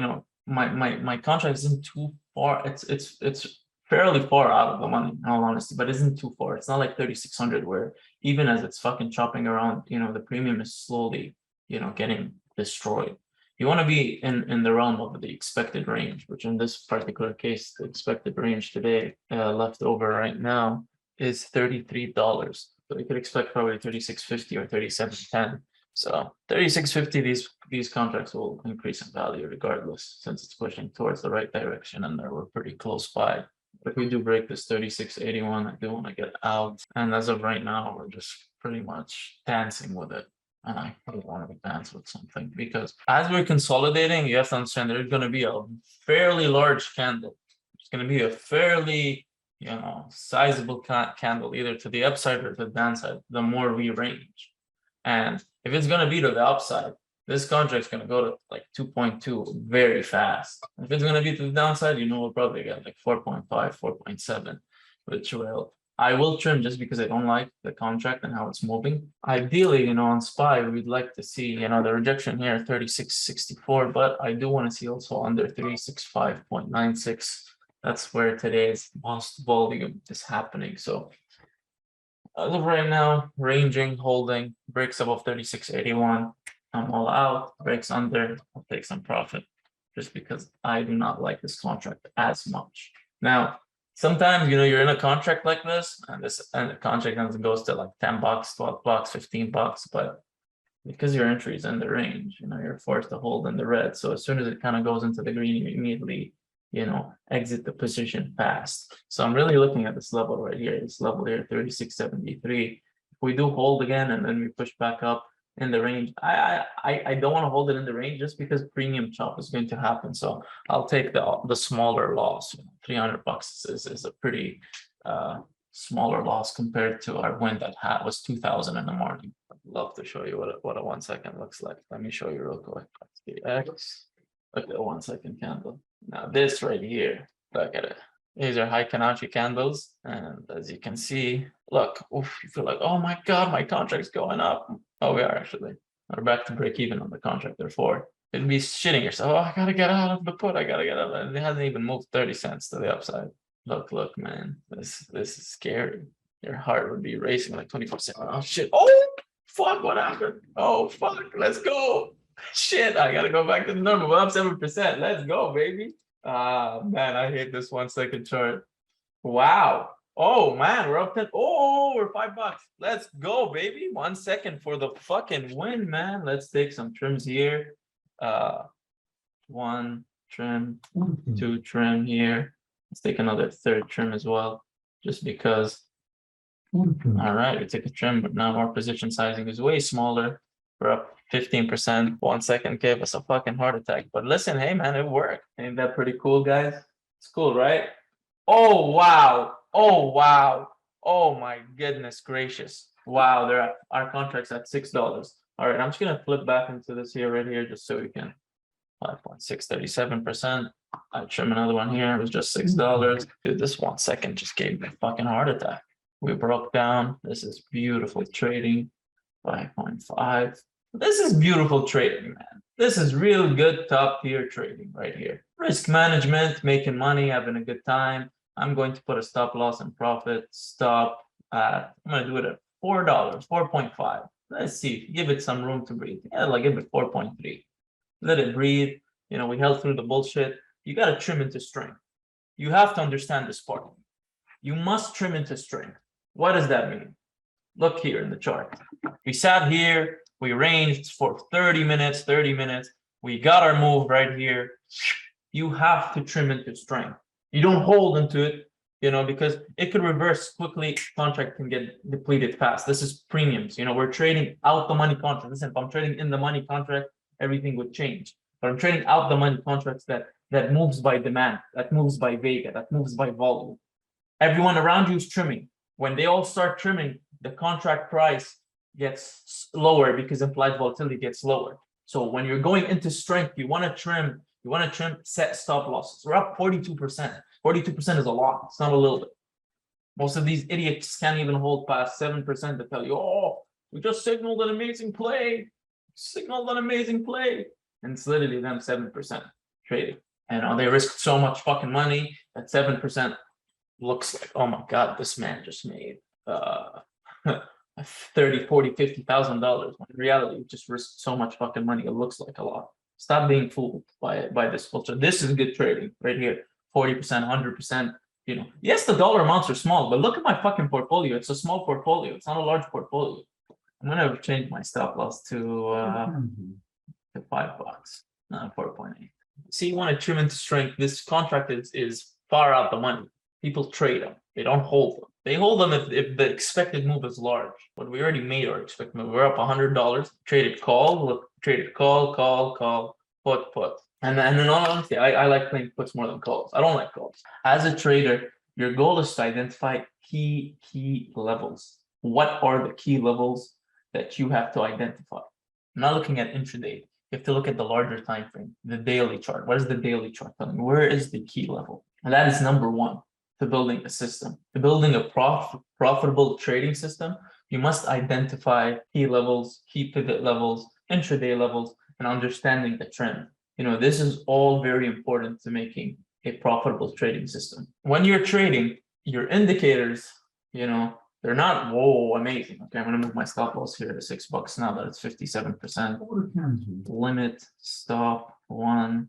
S2: my contract isn't too far. It's fairly far out of the money, in all honesty, but isn't too far. It's not like 3600 where even as it's fucking chopping around, the premium is slowly, getting destroyed. You want to be in the realm of the expected range, which in this particular case, the expected range today, left over right now is $33. So you could expect probably 36.50 or 37.10. So 36.50, these contracts will increase in value regardless, since it's pushing towards the right direction and we're pretty close by. If we do break this 36.81, I do want to get out. And as of right now, we're just pretty much dancing with it. And I really want to dance with something because as we're consolidating, you have to understand there's going to be a fairly large candle. It's going to be a fairly, sizable candle either to the upside or to the downside, the more we range. And if it's going to be to the upside, this contract's going to go to like 2.2 very fast. If it's going to be to the downside, we'll probably get like 4.5, 4.7, which I will trim just because I don't like the contract and how it's moving. Ideally, on SPY, we'd like to see, the rejection here, 36.64, but I do want to see also under 365.96. That's where today's most volume is happening. So as of right now, ranging, holding, breaks above 36.81. I'm all out, breaks under, I'll take some profit just because I do not like this contract as much. Now, sometimes, you're in a contract like this and the contract goes to like $10, $12, $15, but because your entry is in the range, you're forced to hold in the red. So as soon as it kind of goes into the green, you immediately, exit the position fast. So I'm really looking at this level right here, this level here, 36.73. If we do hold again and then we push back up in the range, I don't want to hold it in the range just because premium chop is going to happen. So I'll take the smaller loss. $300 is a pretty smaller loss compared to our win that was 2,000 in the morning. I'd love to show you what a 1 second looks like. Let me show you real quick. That's the X. Look at the 1 second candle. Now this right here, look at it. These are Heikin-Ashi candles, and as you can see, look, oof, you feel like, oh my god, my contract's going up. Oh, we are actually. We're back to break even on the contract, therefore. It'd be shitting yourself. Oh, I gotta get out of the put. I gotta get out of it. It hasn't even moved 30 cents to the upside. Look, man, this is scary. Your heart would be racing like 24/7. Oh shit! Oh fuck! What happened? Oh fuck! Let's go! Shit! I gotta go back to the normal. We're up 7%. Let's go, baby. Man, I hate this 1 second chart. Wow. Oh man, we're up 10. Oh, we're $5. Let's go, baby. 1 second for the fucking win, man. Let's take some trims here. One trim, two trim here. Let's take another third trim as well, just because. All right, we take a trim, but now our position sizing is way smaller. We're up 15%. 1 second gave us a fucking heart attack. But listen, hey man, it worked. Ain't that pretty cool, guys? It's cool, right? Oh wow. Oh wow. Oh my goodness gracious. Wow, our contract's at $6. All right, I'm just gonna flip back into this here right here just so we can 5.637%. I trim another one here, it was just $6. Dude, this 1 second just gave me a fucking heart attack. We broke down. This is beautiful trading. 5.5. This is beautiful trading, man. This is real good top tier trading right here. Risk management, making money, having a good time. I'm going to put a stop loss and profit stop at, I'm going to do it at $4, 4.5. Let's see, give it some room to breathe. Yeah, like give it 4.3. Let it breathe. We held through the bullshit. You got to trim into strength. You have to understand this part. You must trim into strength. What does that mean? Look here in the chart. We sat here, we ranged for 30 minutes. We got our move right here. You have to trim into strength. You don't hold into it, because it could reverse quickly. Contract can get depleted fast. This is premiums. We're trading out the money contract. Listen, if I'm trading in the money contract, everything would change. But I'm trading out the money contracts that moves by demand, that moves by Vega, that moves by volume. Everyone around you is trimming. When they all start trimming, the contract price gets lower because implied volatility gets lower. So when you're going into strength, you want to trim, set stop losses. We're up 42%. 42% is a lot. It's not a little bit. Most of these idiots can't even hold past 7% to tell you, oh, we just signaled an amazing play. And it's literally them 7% trading. And they risk so much fucking money that 7% looks like, oh my god, this man just made $30,000, $40,000, $50,000. When in reality, you just risked so much fucking money. It looks like a lot. Stop being fooled by this culture. This is good trading right here. 40%, 100%. You know, yes, the dollar amounts are small, but look at my fucking portfolio. It's a small portfolio. It's not a large portfolio. I'm gonna change my stop loss to
S3: Kanji.
S2: $5, not 4.8. See, you want to trim into strength. This contract is far out the money. People trade them. They don't hold them. They hold them if the expected move is large. But we already made our expected move. We're up $100. Traded call, put. And then honestly, I like playing puts more than calls. I don't like calls. As a trader, your goal is to identify key levels. What are the key levels that you have to identify? I'm not looking at intraday. You have to look at the larger time frame, the daily chart. What is the daily chart telling you? Where is the key level? And that is number one to building a system. To building a profitable trading system, you must identify key levels, key pivot levels, intraday levels, and understanding the trend. You know, this is all very important to making a profitable trading system. When you're trading, your indicators, you know, they're not, whoa, amazing. Okay, I'm gonna move my stop loss here to $6 now that it's 57%.
S3: Order Kanji.
S2: Limit, stop, 1. I'm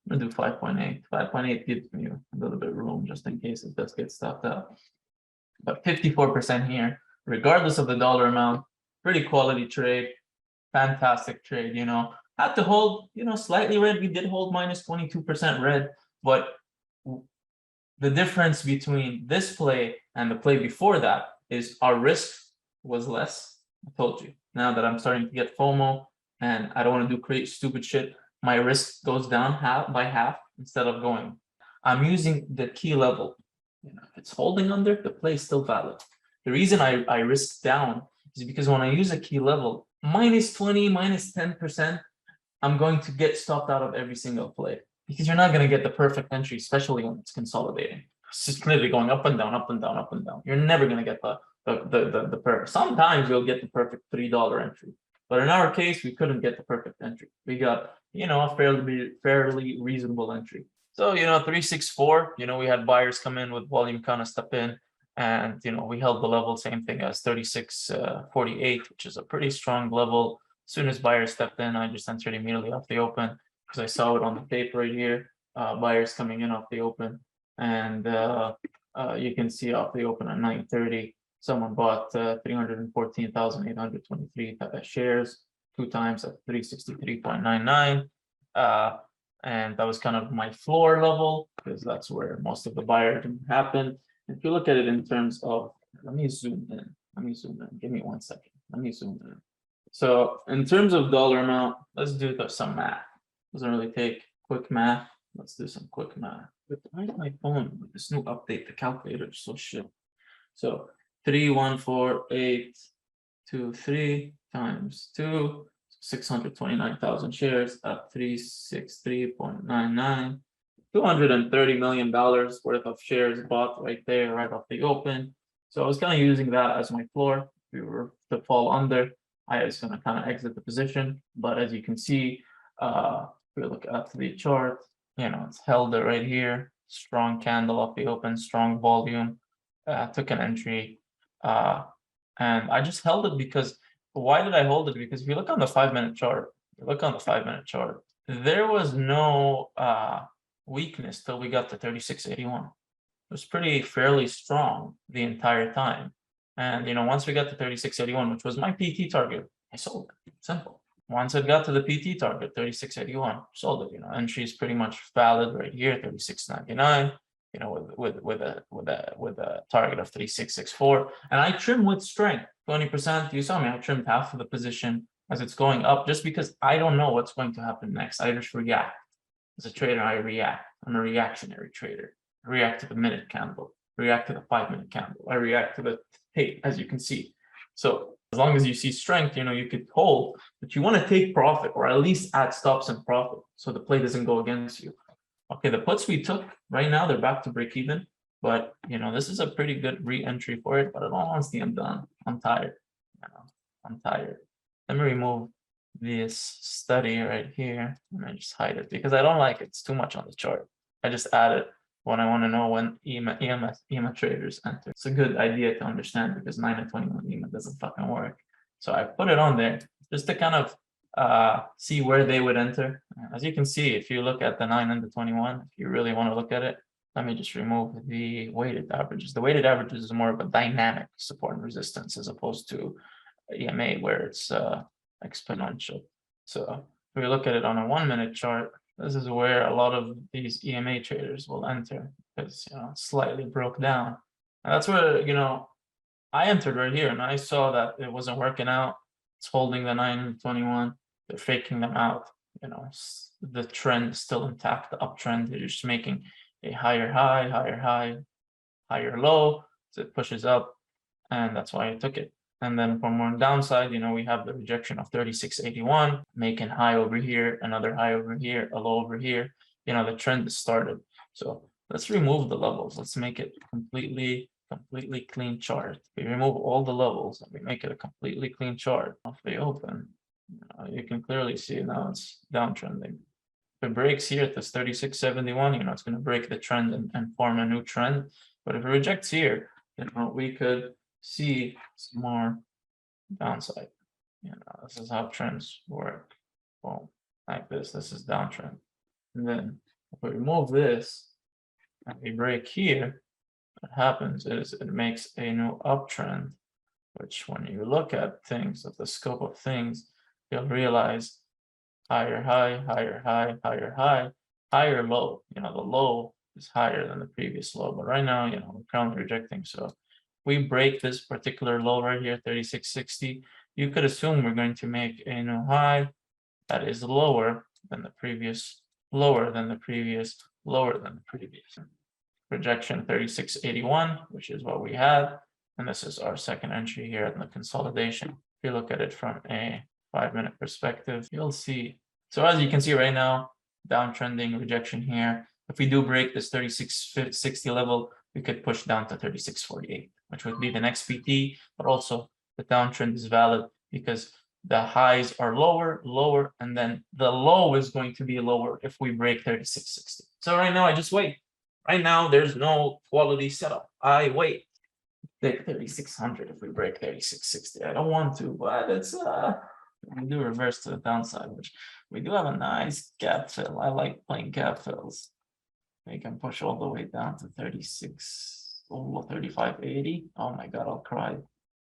S2: gonna do 5.8. 5.8 gives me a little bit of room just in case it does get stopped out. But 54% here, regardless of the dollar amount, pretty quality trade, fantastic trade, you know. Had to hold, you know, slightly red. We did hold minus 22% red, but the difference between this play and the play before that is our risk was less. I told you. Now that I'm starting to get FOMO and I don't want to do crazy stupid shit, my risk goes down by half instead of going. I'm using the key level. You know, if it's holding under, the play is still valid. The reason I risk down is because when I use a key level, minus 20, minus 10%, I'm going to get stopped out of every single play because you're not going to get the perfect entry, especially when it's consolidating. It's just clearly going up and down, up and down, up and down. You're never going to get the perfect. Sometimes you'll get the perfect $3 entry, but in our case, we couldn't get the perfect entry. We got, you know, a fairly reasonable entry. So, you know, 364, you know, we had buyers come in with volume kind of step in, and, you know, we held the level, same thing as 36.48, which is a pretty strong level. As soon as buyers stepped in, I just entered immediately off the open because I saw it on the tape right here. Buyers coming in off the open, and you can see off the open at 9:30, someone bought 314,823 shares 2 times at 363.99, and that was kind of my floor level because that's where most of the buyer happened. If you look at it in terms of, let me zoom in. Give me 1 second. Let me zoom in. So in terms of dollar amount, let's do some math. Doesn't really take quick math. Let's do some quick math. But why is my phone with this new update? The calculator is so shit. So 3,148,23 times 2, 629,000 shares at 363.99. $230 million worth of shares bought right there, right off the open. So I was kind of using that as my floor. If we were to fall under, I was going to kind of exit the position. But as you can see, if we look at the chart, you know, it's held it right here. Strong candle off the open, strong volume. Took an entry. And I just held it because, why did I hold it? Because if you look on the 5-minute chart, there was no weakness till we got to 36.81. It was fairly strong the entire time. And, you know, once we got to 36.81, which was my PT target, I sold it. Simple. Once it got to the PT target, 36.81, sold it. You know, entry is pretty much valid right here, 36.99. You know, with a target of 36.64, and I trim with strength 20%. You saw me. I trimmed half of the position as it's going up, just because I don't know what's going to happen next. I just react. As a trader, I react. I'm a reactionary trader. I react to the minute candle. React to the 5-minute candle. I react to the tape, as you can see. So as long as you see strength, you know, you could hold, but you want to take profit, or at least add stops and profit, so the play doesn't go against you. Okay, the puts we took right now, they're back to break even, but, you know, this is a pretty good re-entry for it. But in all honesty, I'm done. I'm tired. You know, I'm tired. Let me remove this study right here and I just hide it because I don't like it. It's too much on the chart. I just add it when I want to know when EMA traders enter. It's a good idea to understand because 9 and 21 EMA doesn't fucking work. So I put it on there just to kind of see where they would enter. As you can see, if you look at the 9 and the 21, if you really want to look at it, let me just remove the weighted averages. The weighted averages is more of a dynamic support and resistance as opposed to EMA where it's exponential. So if we look at it on a 1 minute chart, this is where a lot of these EMA traders will enter because it's slightly broke down. And that's where I entered right here and I saw that it wasn't working out. It's holding the 9 and 21. They're faking them out. The trend is still intact, the uptrend. They're just making a higher high, higher low. So it pushes up, and that's why I took it. And then for more downside, we have the rejection of 3681, making high over here, another high over here, a low over here. The trend is started. So let's remove the levels. Let's make it completely clean chart. We remove all the levels and we make it a completely clean chart. If they open, you can clearly see now it's downtrending. If it breaks here at this 3671, it's going to break the trend and form a new trend. But if it rejects here, we could see some more downside. This is how trends work. Well, like this is downtrend. And then if we remove this and we break here, what happens is it makes a new uptrend, which when you look at things, at the scope of things, you'll realize higher high, higher high, higher high, higher low. The low is higher than the previous low, but right now, we're currently rejecting. So if we break this particular low right here, 3660, you could assume we're going to make a new high that is lower than the previous, lower than the previous, lower than the previous. Rejection 3681, which is what we had. And this is our second entry here in the consolidation. If you look at it from a 5-minute perspective, you'll see. So as you can see right now, downtrending rejection here. If we do break this 3660 level, we could push down to 3648, which would be the next PT, but also the downtrend is valid because the highs are lower, and then the low is going to be lower if we break 3660. So right now I just wait. Right now there's no quality setup. I wait. Take 3600 if we break 3660. I don't want to, but it's we do reverse to the downside, which we do have a nice gap fill. I like playing gap fills. We can push all the way down to 3580. Oh my god, I'll cry.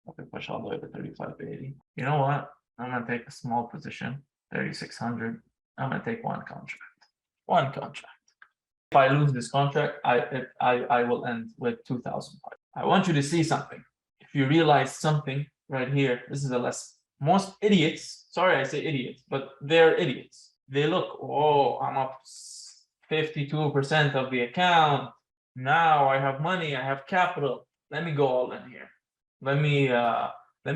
S2: I can push all the way to 3580. You know what? I'm gonna take a small position, 3600. I'm gonna take one contract. If I lose this contract, I will end with 2000. I want you to see something. If you realize something right here, this is a lesson. Most idiots, sorry I say idiots, but they're idiots. They look, oh, I'm up 52% of the account. Now I have money, I have capital. Let me go all in here. Let me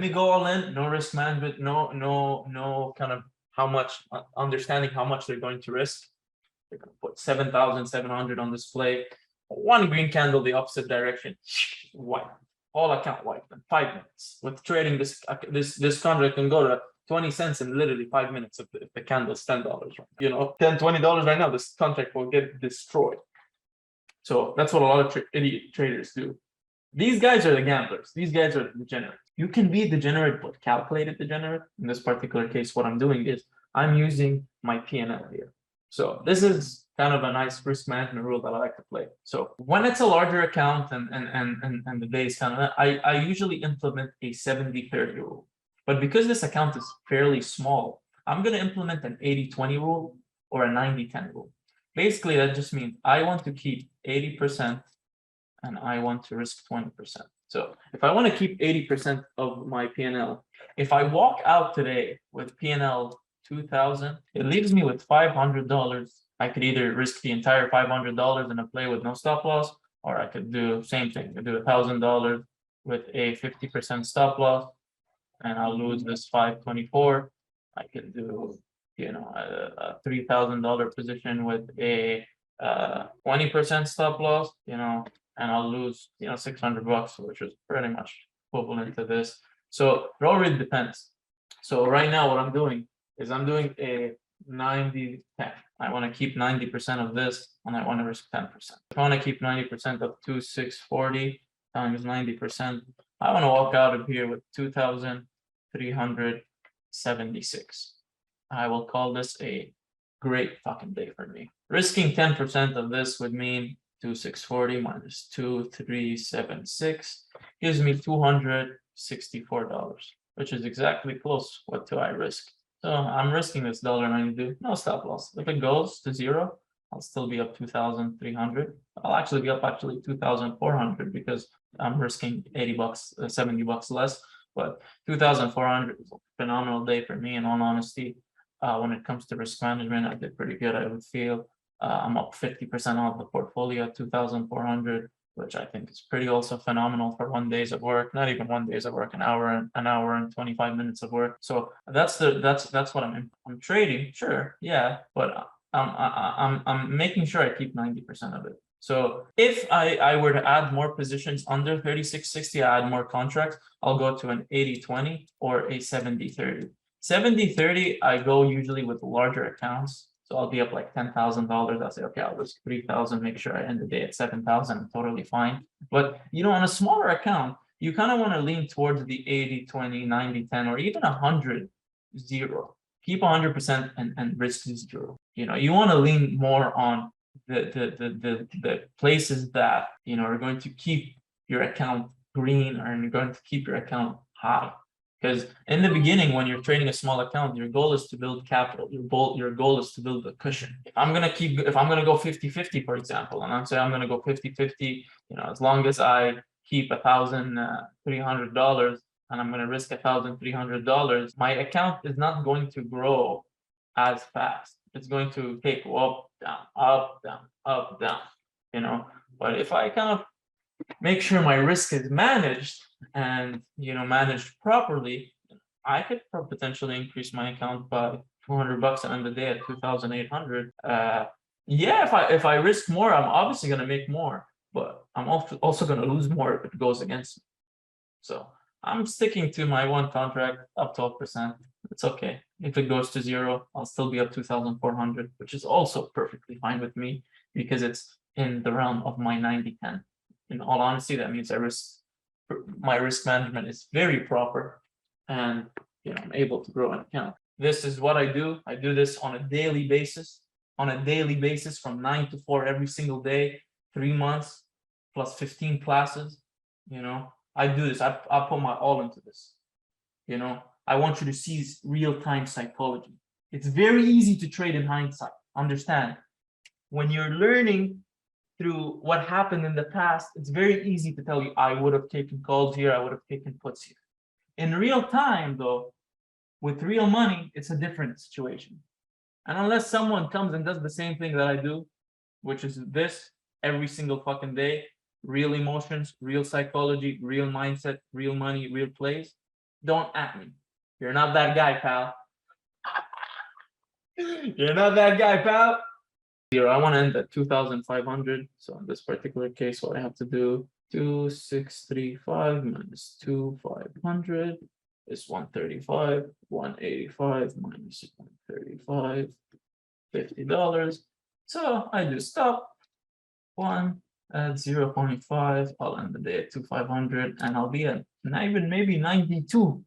S2: go all in, no risk management, no kind of how much, understanding how much they're going to risk. They're going to put 7,700 on display. One green candle the opposite direction, white. All account wiped in 5 minutes. With trading this contract can go to 20 cents in literally 5 minutes if the candle's $10. $10, $20 right now, this contract will get destroyed. So that's what a lot of idiot traders do. These guys are the gamblers. These guys are degenerate. You can be degenerate, but calculated degenerate. In this particular case, what I'm doing is I'm using my P&L here. So this is kind of a nice risk management rule that I like to play. So when it's a larger account and the day is kind of, I usually implement a 70-30 rule. But because this account is fairly small, I'm going to implement an 80-20 rule or a 90-10 rule. Basically, that just means I want to keep 80% and I want to risk 20%. So if I want to keep 80% of my P&L, if I walk out today with P&L 2,000, it leaves me with $500. I could either risk the entire $500 in a play with no stop loss, or I could do same thing. I do $1,000 with a 50% stop loss, and I'll lose this 524. I could do, a $3,000 position with a 20% stop loss, and I'll lose, $600, which is pretty much equivalent to this. So it all really depends. So right now, what I'm doing is I'm doing a 90-10. I want to keep 90% of this, and I want to risk 10%. If I want to keep 90% of 2,640 times 90%, I want to walk out of here with 2,376. I will call this a great fucking day for me. Risking 10% of this would mean 2640 minus 2376 gives me $264, which is exactly close. What do I risk? So I'm risking this $1.92, no stop loss. If it goes to zero, I'll still be up 2,300. I'll actually be up 2,400 because I'm risking 80 bucks, 70 bucks less. But 2,400 is a phenomenal day for me. In all honesty, when it comes to risk management, I did pretty good. I would feel I'm up 50% off the portfolio at 2,400, which I think is pretty also phenomenal for 1 days of work. Not even 1 days of work, an hour and 25 minutes of work. So that's what I'm trading. Sure, yeah, but I'm making sure I keep 90% of it. So if I were to add more positions under 3660, I add more contracts, I'll go to an 80-20 or a 70-30. 70-30, I go usually with larger accounts. So I'll be up like $10,000. I'll say, okay, I'll risk 3,000, make sure I end the day at 7,000, totally fine. But on a smaller account, you kind of want to lean towards the 80-20, 90-10, or even 100-0. Keep 100% and risk 0. You want to lean more on the places that are going to keep your account green or are going to keep your account high. Because in the beginning, when you're trading a small account, your goal is to build capital. Your goal is to build a cushion. If I'm gonna go 50-50, for example, and I'm saying I'm gonna go 50-50, as long as I keep $1,300 and I'm gonna risk $1,300, my account is not going to grow as fast. It's going to take up, down, up, down, up, down. But if I kind of make sure my risk is managed and managed properly, I could potentially increase my account by $200 and end the day at 2,800. Yeah, if I risk more, I'm obviously going to make more, but I'm also going to lose more if it goes against me. So I'm sticking to my one contract up 12%. It's okay. If it goes to zero, I'll still be up 2,400, which is also perfectly fine with me because it's in the realm of my 90-10. In all honesty, that means my risk management is very proper, and I'm able to grow an account. This is what I do. I do this on a daily basis. From 9 to 4 every single day, 3 months plus 15 classes. I do this. I put my all into this. I want you to see real-time psychology. It's very easy to trade in hindsight. Understand, when you're learning through what happened in the past, it's very easy to tell you, I would have taken calls here, I would have taken puts here. In real time, though, with real money, it's a different situation. And unless someone comes and does the same thing that I do, which is this every single fucking day, real emotions, real psychology, real mindset, real money, real plays, don't at me. You're not that guy, pal. You're not that guy, pal. I want to end at 2,500. So in this particular case, what I have to do, 2,635 minus 2,500 is 135. 185 minus 135, $50. So I do stop 1 at 0.5. I'll end the day at 2,500, and I'll be at maybe 92%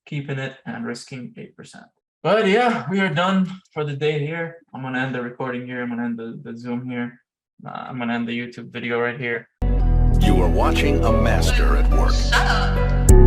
S2: keeping it and risking 8%. But yeah, we are done for the day here. I'm gonna end the recording here. I'm gonna end the Zoom here. I'm gonna end the YouTube video right here.
S1: You are watching a master at work.
S4: Shut up.